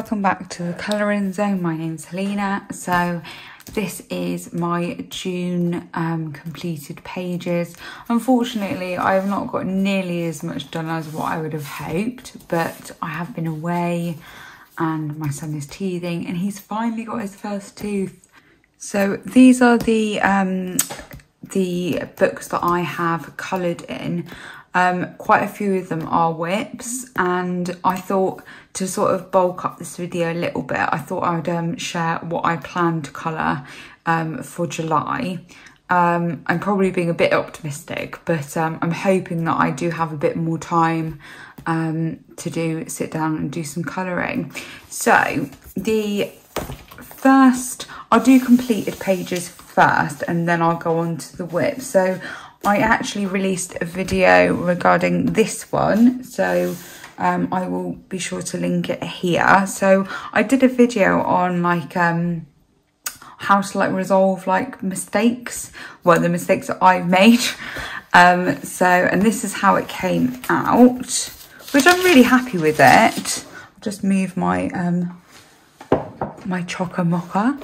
welcome back to the Colouring Zone. My name's Helena. So this is my June completed pages. Unfortunately, I have not got nearly as much done as what I would have hoped, but I have been away and my son is teething and he's finally got his first tooth. So these are the books that I have coloured in. Quite a few of them are whips, and I thought to sort of bulk up this video a little bit, I thought I'd share what I plan to colour for July. I'm probably being a bit optimistic, but I'm hoping that I do have a bit more time to sit down and do some colouring. So the first, I'll do completed pages first and then I'll go on to the whip. So I actually released a video regarding this one, so I will be sure to link it here. So I did a video on like how to like resolve like mistakes, well, the mistakes that I've made. And this is how it came out, which I'm really happy with it. I'll just move my my chocker mocha.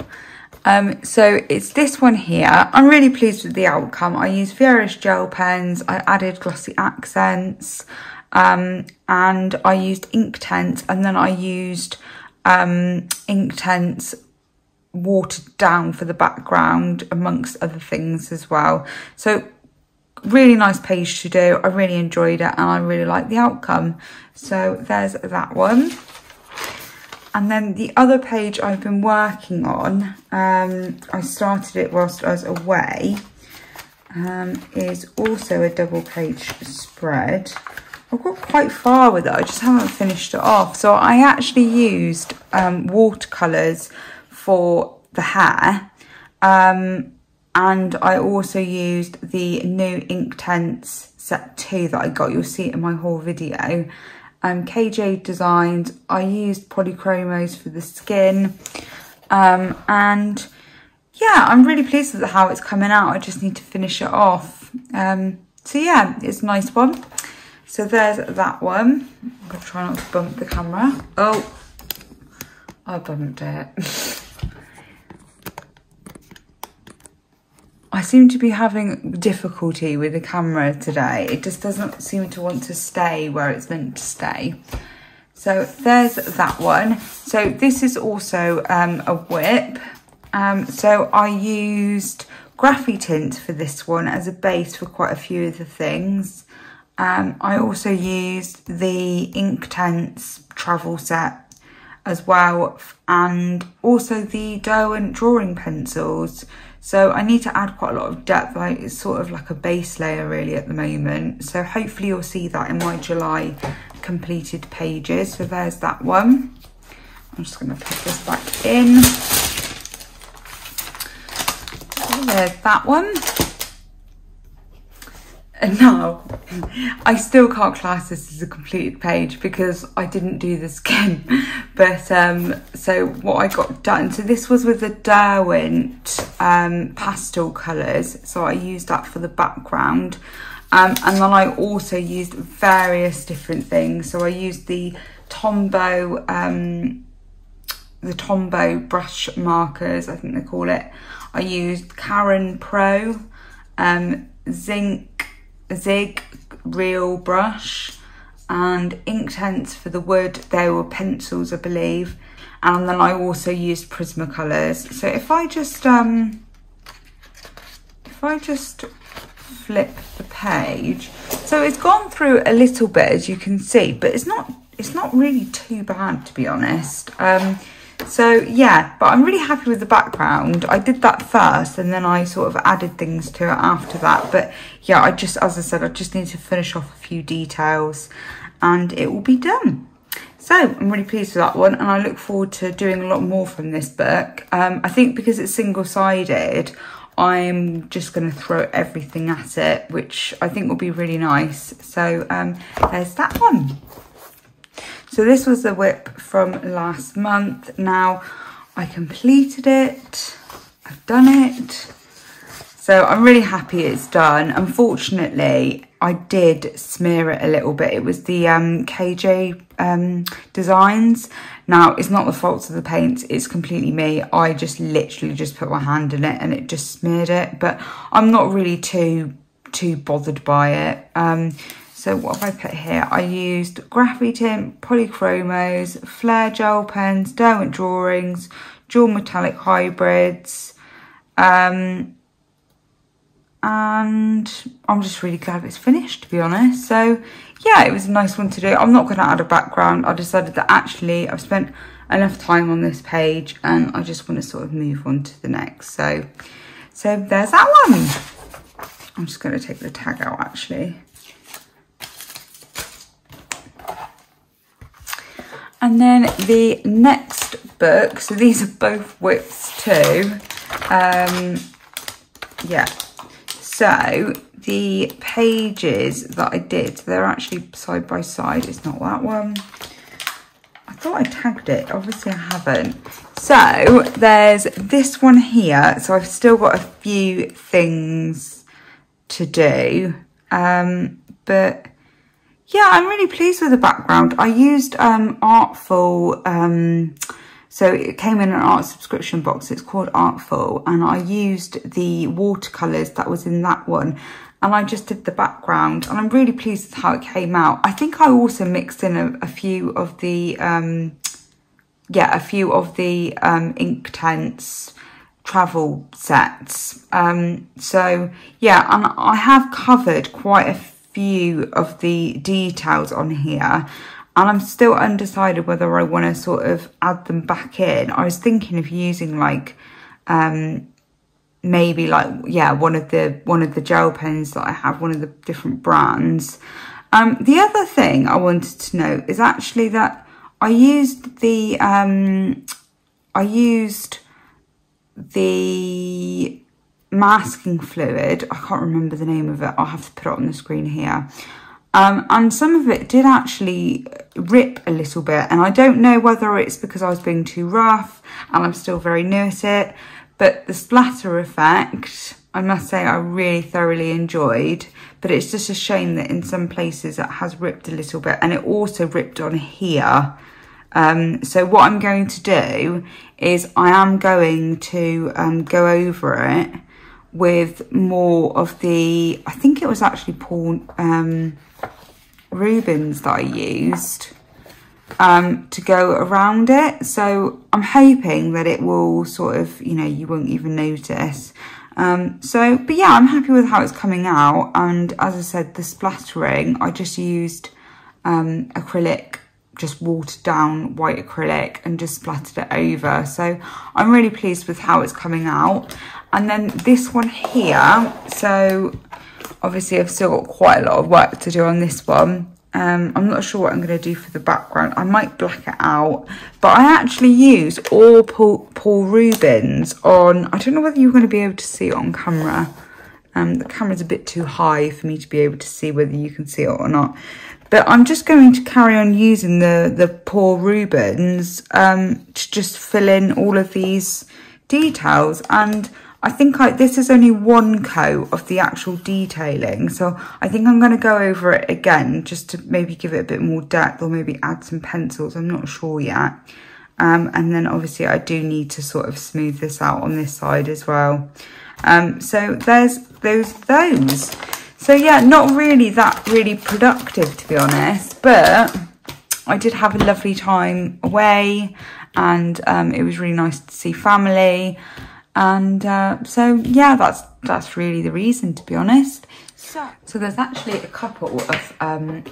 So it's this one here. I'm really pleased with the outcome. I used various gel pens, I added glossy accents, and I used Inktense, and then I used Inktense watered down for the background amongst other things as well. So really nice page to do. I really enjoyed it and I really like the outcome. So there's that one. And then the other page I've been working on, I started it whilst I was away, is also a double page spread. I've got quite far with it, I just haven't finished it off. So I actually used watercolours for the hair, and I also used the new Inktense set 2 that I got. You'll see it in my whole video. KJ Designs, I used polychromos for the skin, and yeah, I'm really pleased with how it's coming out. I just need to finish it off. So yeah, it's a nice one. So there's that one. I'm gonna try not to bump the camera. Oh, I bumped it. I seem to be having difficulty with the camera today. It just doesn't seem to want to stay where it's meant to stay. So there's that one. So this is also a whip. So I used Graffy Tint for this one as a base for quite a few of the things. I also used the Inktense travel set as well, and also the Derwent drawing pencils. So I need to add quite a lot of depth. It's sort of like a base layer really at the moment. So hopefully you'll see that in my July completed pages. So there's that one. I'm just going to put this back in. So there's that one. And now, I still can't class this as a completed page because I didn't do the skin. But, so what I got done, so this was with the Derwent pastel colours. So I used that for the background. And then I also used various different things. So I used the Tombow brush markers, I think they call it. I used Karen Pro, Zig Real brush, and Inktense for the wood. They were pencils, I believe, and then I also used Prismacolors. So if I just flip the page, so it's gone through a little bit, as you can see, but it's not really too bad, to be honest. So yeah, but I'm really happy with the background. I did that first and then I sort of added things to it after that. But yeah, as I said, I just need to finish off a few details and it will be done. So I'm really pleased with that one and I look forward to doing a lot more from this book. I think because it's single-sided, I'm just going to throw everything at it, which I think will be really nice. So there's that one. So this was the whip from last month. Now I completed it, I've done it. So I'm really happy it's done. Unfortunately, I did smear it a little bit. It was the KJ Designs. Now, it's not the fault of the paints, it's completely me. I just literally just put my hand in it and it just smeared it, but I'm not really too bothered by it. So what have I put here? I used Graffy Tint, Polychromos, Flare Gel Pens, Derwent Drawings, Dual Metallic Hybrids, and I'm just really glad it's finished, to be honest. So yeah, it was a nice one to do. I'm not going to add a background. I decided that actually I've spent enough time on this page and I just want to sort of move on to the next. So there's that one. I'm just going to take the tag out actually. And then the next book, so these are both whips too. Yeah, so the pages that I did, they're actually side by side. It's not that one. I thought I tagged it, obviously I haven't. So there's this one here. So I've still got a few things to do, but yeah, I'm really pleased with the background. I used Artful, so it came in an art subscription box. It's called Artful, and I used the watercolours that was in that one, and I just did the background, and I'm really pleased with how it came out. I think I also mixed in a few of the, Inktense travel sets. So yeah, and I have covered quite a few of the details on here, and I'm still undecided whether I want to sort of add them back in. I was thinking of using like maybe like, yeah, one of the gel pens that I have, one of the different brands. The other thing I wanted to note is actually that I used the masking fluid. I can't remember the name of it. I'll have to put it on the screen here. And some of it did actually rip a little bit, and I don't know whether it's because I was being too rough and I'm still very new at it, but the splatter effect, I must say I really thoroughly enjoyed, but it's just a shame that in some places it has ripped a little bit, and it also ripped on here. So what I'm going to do is I am going to go over it with more of the, I think it was actually Paul Rubens that I used to go around it. So I'm hoping that it will sort of, you know, you won't even notice. But yeah, I'm happy with how it's coming out. And as I said, the splattering, I just used acrylic, just watered down white acrylic and just splattered it over. So I'm really pleased with how it's coming out. And then this one here, so obviously I've still got quite a lot of work to do on this one. I'm not sure what I'm going to do for the background. I might black it out, but I actually used all Paul Rubens on, I don't know whether you're going to be able to see it on camera. The camera's a bit too high for me to be able to see whether you can see it or not. But I'm just going to carry on using the Paul Rubens to just fill in all of these details. And I think this is only one coat of the actual detailing. So I think I'm going to go over it again just to maybe give it a bit more depth, or maybe add some pencils. I'm not sure yet. And then obviously I do need to sort of smooth this out on this side as well. So there's those. So yeah, not really that really productive, to be honest, but I did have a lovely time away, and it was really nice to see family. And so yeah, that's really the reason, to be honest. So there's actually a couple of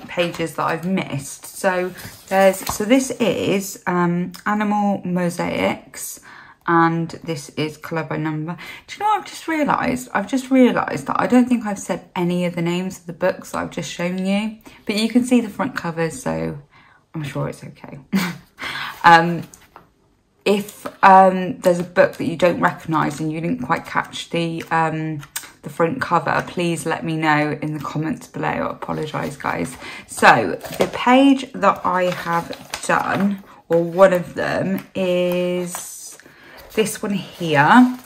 pages that I've missed. So this is Animal Mosaics, and this is Colour by Number. Do you know what I've just realised? I've just realised that I don't think I've said any of the names of the books that I've just shown you, but you can see the front covers, so I'm sure it's okay. If there's a book that you don't recognise and you didn't quite catch the front cover, please let me know in the comments below. I apologise, guys. So the page that I have done, or one of them, is this one here.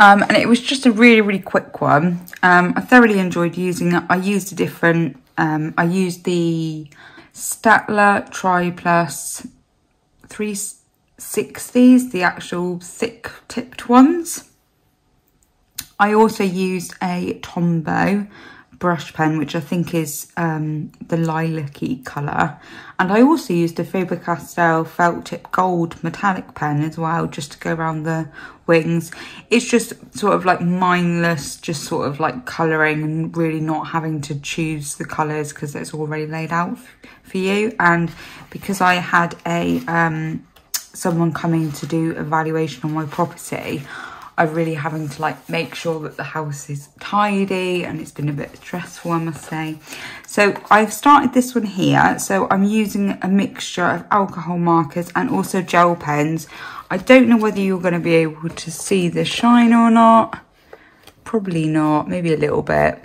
And it was just a really quick one. I thoroughly enjoyed using it. I used a different, I used the Statler Tri-Plus 360s, the actual thick tipped ones. I also used a Tombow brush pen, which I think is the lilac-y colour. And I also used a Faber-Castell felt tip gold metallic pen as well, just to go around the wings. It's just sort of like mindless, just sort of like colouring and really not having to choose the colours because it's already laid out for you. And because I had a someone coming to do a valuation on my property, I'm really having to like make sure that the house is tidy, and it's been a bit stressful, I must say. So I've started this one here. So I'm using a mixture of alcohol markers and also gel pens. I don't know whether you're going to be able to see the shine or not. Probably not, maybe a little bit.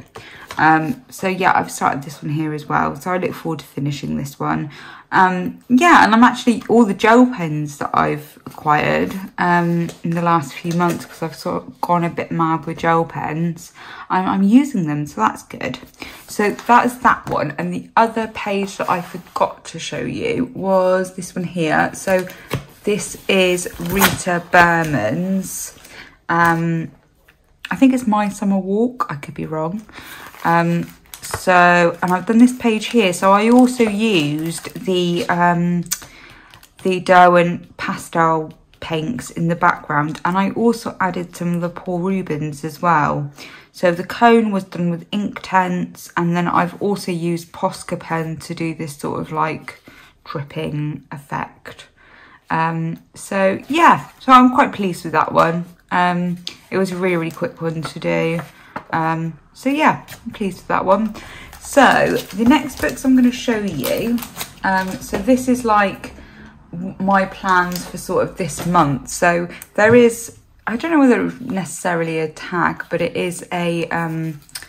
So yeah, I've started this one here as well. So I look forward to finishing this one. Yeah, and I'm actually, all the gel pens that I've acquired in the last few months, because I've sort of gone a bit mad with gel pens, I'm using them, so that's good. So that is that one. And the other page that I forgot to show you was this one here. So this is Rita Berman's, I think it's My Summer Walk, I could be wrong. So, and I've done this page here. So I also used the Derwent pastel paints in the background, and I also added some of the Paul Rubens as well. So the cone was done with ink tents, and then I've also used Posca pen to do this sort of like dripping effect. So yeah, so I'm quite pleased with that one. It was a really quick one to do. So yeah, I'm pleased with that one. So the next books I'm going to show you, so this is like my plans for sort of this month. So there is, I don't know whether it's necessarily a tag, but it is a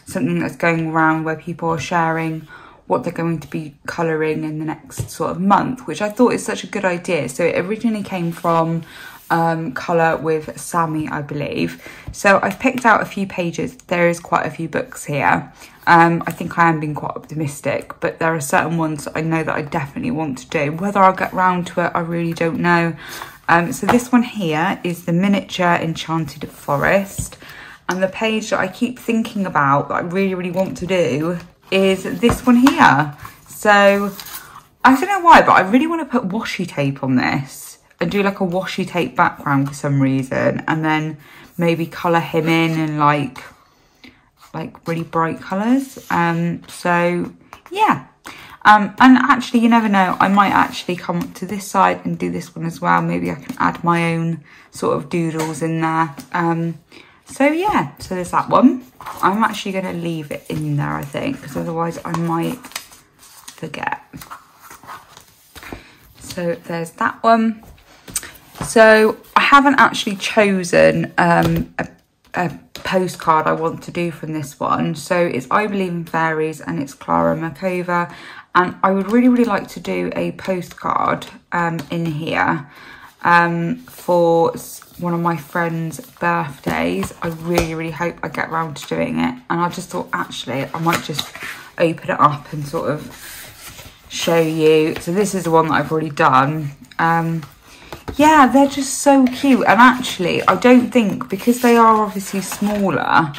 something that's going around where people are sharing what they're going to be colouring in the next sort of month, which I thought is such a good idea. So it originally came from Colour with Sammie, I believe. So I've picked out a few pages. There is quite a few books here. I think I am being quite optimistic, but there are certain ones that I know that I definitely want to do. Whether I'll get round to it, I really don't know. So this one here is the miniature Enchanted Forest, and the page that I keep thinking about that I really want to do is this one here. So I don't know why, but I really want to put washi tape on this and do like a washi tape background for some reason, and then maybe colour him in like really bright colours. So yeah, and actually you never know, I might actually come up to this side and do this one as well. Maybe I can add my own sort of doodles in there. So yeah, so there's that one. I'm actually going to leave it in there, I think, because otherwise I might forget. So there's that one. So I haven't actually chosen a postcard I want to do from this one. So it's I Believe in Fairies, and it's Clara Makova. And I would really like to do a postcard in here for one of my friends' birthdays. I really hope I get around to doing it. And I just thought, actually, I might just open it up and sort of show you. So this is the one that I've already done. Yeah, they're just so cute. And actually, I don't think, because they are obviously smaller,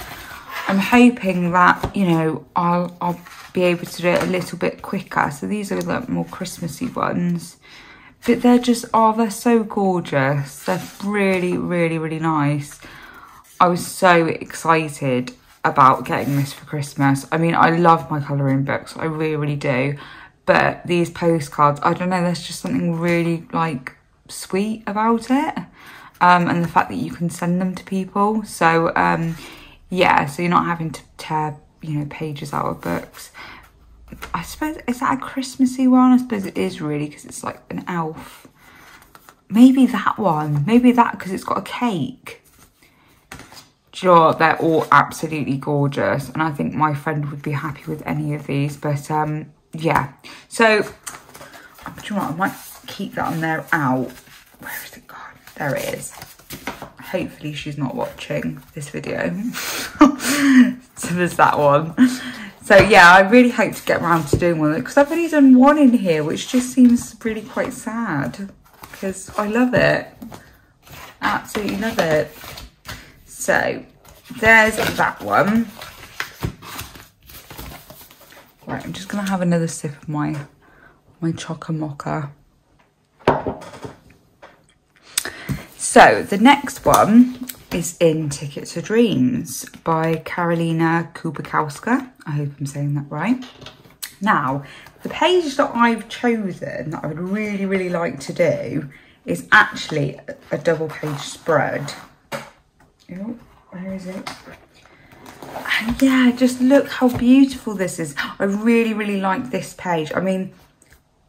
I'm hoping that, you know, I'll be able to do it a little bit quicker. So these are the more Christmassy ones. But they're just, oh, they're so gorgeous. They're really nice. I was so excited about getting this for Christmas. I mean, I love my colouring books. I really do. But these postcards, I don't know, there's just something really, like, sweet about it. And the fact that you can send them to people. So, yeah, so you're not having to tear, you know, pages out of books. I suppose, is that a Christmassy one? I suppose it is really, because it's like an elf. Maybe that one. Maybe that, because it's got a cake. Do you know what? They're all absolutely gorgeous. And I think my friend would be happy with any of these. But, yeah. So, do you know what? I might keep that on there out. Where is it gone? There it is. hopefully she's not watching this video. So there's that one. So yeah, I really hope to get around to doing one, because I've only done one in here, which just seems really quite sad, because I love it. Absolutely love it. So there's that one. Right, I'm just gonna have another sip of my chocker mocha. So the next one is in Ticket to Dreams by Karolina Kubikowska. I hope I'm saying that right. Now, the page that I've chosen that I would really, really like to do is actually a double page spread. Oh, where is it? And yeah, just look how beautiful this is. I really, really like this page. I mean,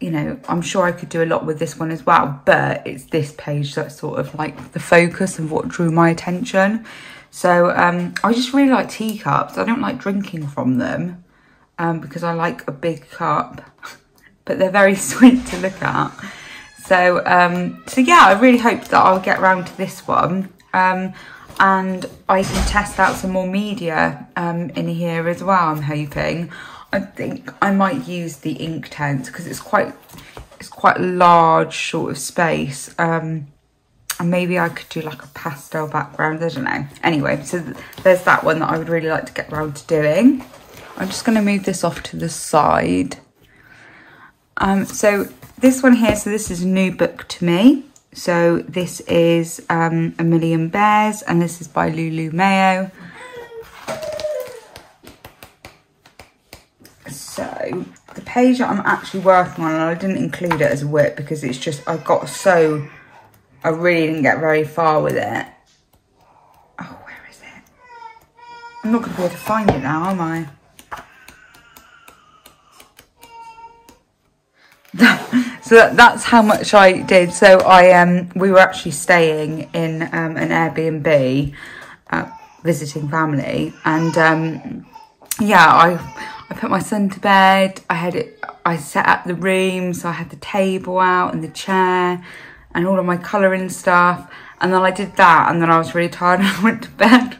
you know, I'm sure I could do a lot with this one as well, but it's this page that's sort of like the focus of what drew my attention. So I just really like teacups. I don't like drinking from them because I like a big cup, but they're very sweet to look at. So yeah, I really hope that I'll get around to this one. And I can test out some more media in here as well, I'm hoping. I think I might use the Inktent because it's quite a large sort of space. And maybe I could do like a pastel background, I don't know. Anyway, so there's that one that I would really like to get around to doing. I'm just going to move this off to the side. So this one here, so this is a new book to me. So this is A Million Bears, and this is by Lulu Mayo. So the page that I'm actually working on, and I didn't include it as a whip because it's just, I really didn't get very far with it. Oh, where is it? I'm not going to be able to find it now, am I? So that's how much I did. So we were actually staying in an Airbnb, visiting family, and yeah, I put my son to bed. I set up the room, so I had the table out and the chair and all of my colouring stuff, and then I did that, and then I was really tired and I went to bed.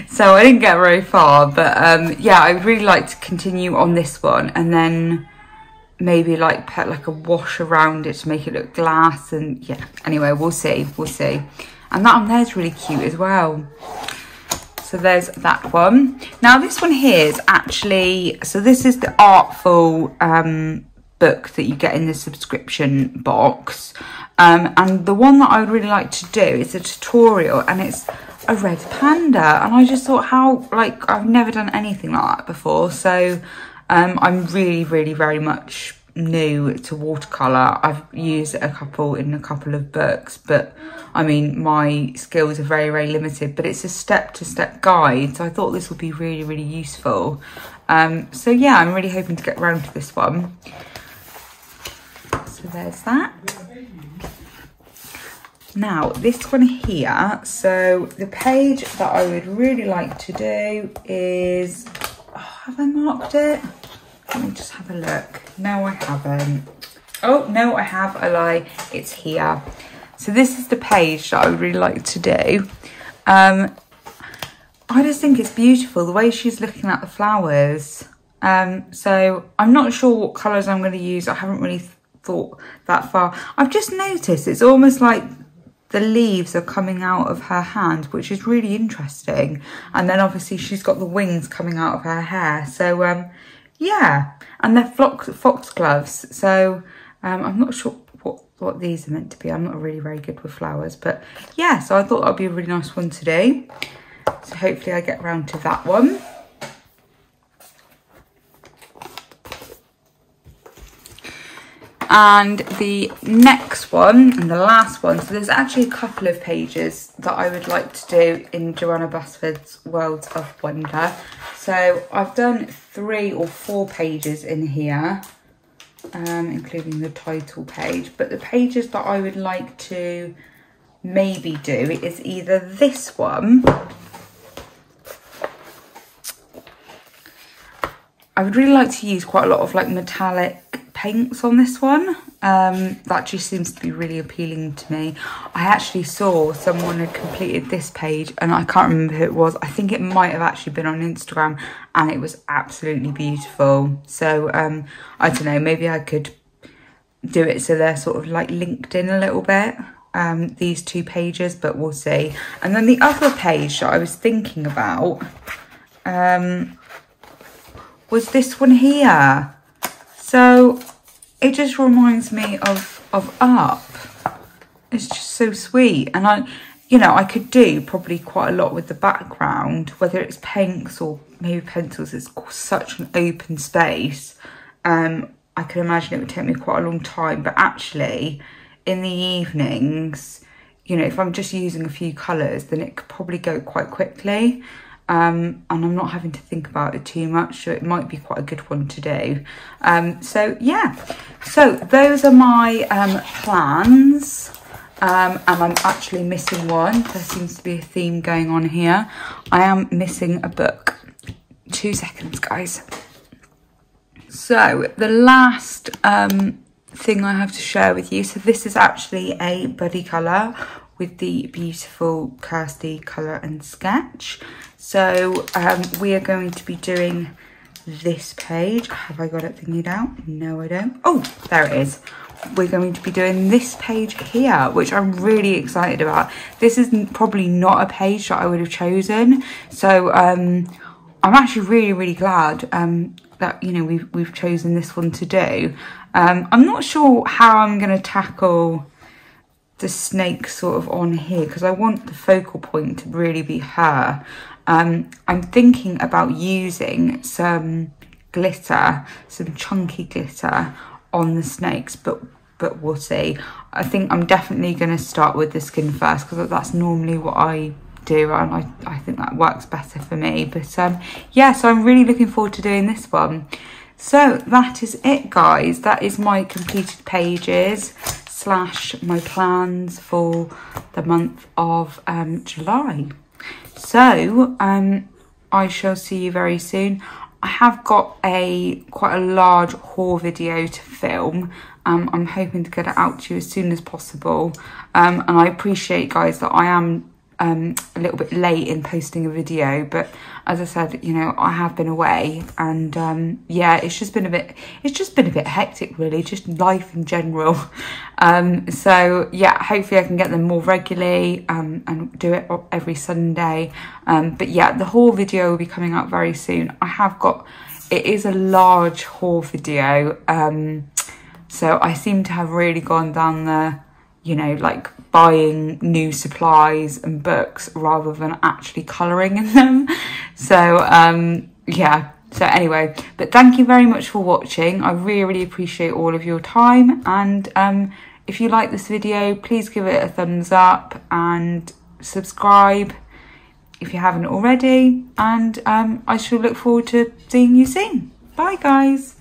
So I didn't get very far, but yeah, I would really like to continue on this one, and then maybe like put like a wash around it to make it look glass, and yeah, anyway, we'll see. And that one there's really cute as well. So there's that one. Now this one here is actually, so this is the Artful book that you get in the subscription box. And the one that I would really like to do is a tutorial, and it's a red panda. And I just thought how, like, I've never done anything like that before. So I'm really, really very much new to watercolour. I've used it in a couple of books, but I mean, my skills are very, very limited, but it's a step-to-step guide. So I thought this would be really, really useful. So yeah, I'm really hoping to get around to this one. So there's that. Now, this one here, so the page that I would really like to do is, oh, have I marked it? Let me just have a look. No, I haven't. Oh, no, I have. I lie. It's here. So this is the page that I would really like to do. I just think it's beautiful, the way she's looking at the flowers. So I'm not sure what colours I'm going to use. I haven't really thought that far. I've just noticed it's almost like the leaves are coming out of her hand, which is really interesting. And then obviously she's got the wings coming out of her hair. So yeah, and they're foxgloves. So I'm not sure what these are meant to be. I'm not really very good with flowers, but yeah, so I thought that would be a really nice one to do. So hopefully I get around to that one. And the next one, and the last one, so there's actually a couple of pages that I would like to do in Joanna Basford's Worlds of Wonder. So I've done 3 or 4 pages in here, including the title page. But the pages that I would like to maybe do is either this one. I would really like to use quite a lot of like metallic paints on this one. That just seems to be really appealing to me. I actually saw someone had completed this page and I can't remember who it was. I think it might have actually been on Instagram and it was absolutely beautiful. So I don't know, maybe I could do it so they're sort of like linked in a little bit, these two pages, but we'll see. And then the other page that I was thinking about was this one here. So it just reminds me of Up. It's just so sweet. And I could do probably quite a lot with the background, whether it's paints or maybe pencils. It's such an open space. I can imagine it would take me quite a long time, but actually in the evenings, you know, if I'm just using a few colours, then it could probably go quite quickly. And I'm not having to think about it too much, so it might be quite a good one to do. So yeah, so those are my plans. And I'm actually missing one. There seems to be a theme going on here. I am missing a book. 2 seconds, guys. So the last thing I have to share with you, so this is actually a buddy colour with the beautiful Kirsty colour and sketch. So we are going to be doing this page. Have I got it thingied out? No, I don't. Oh, there it is. We're going to be doing this page here, which I'm really excited about. This is probably not a page that I would have chosen. So I'm actually really, really glad that, you know, we've chosen this one to do. I'm not sure how I'm going to tackle the snake sort of on here, because I want the focal point to really be her. I'm thinking about using some glitter, some chunky glitter on the snakes, but we'll see. I think I'm definitely going to start with the skin first, because that's normally what I do, and I think that works better for me. But yeah, so I'm really looking forward to doing this one. So that is it, guys. That is my completed pages / my plans for the month of July. So I shall see you very soon. I have got quite a large haul video to film. I'm hoping to get it out to you as soon as possible. And I appreciate, guys, that I am a little bit late in posting a video, but as I said, you know, I have been away, and yeah, it's just been a bit hectic, really, just life in general. So yeah, hopefully I can get them more regularly and do it every Sunday. But yeah, the haul video will be coming out very soon. It is a large haul video, so I seem to have really gone down the, you know, like buying new supplies and books rather than actually colouring in them. So yeah, so anyway, but thank you very much for watching. I really, really appreciate all of your time, and if you like this video, please give it a thumbs up and subscribe if you haven't already, and I shall look forward to seeing you soon. Bye, guys.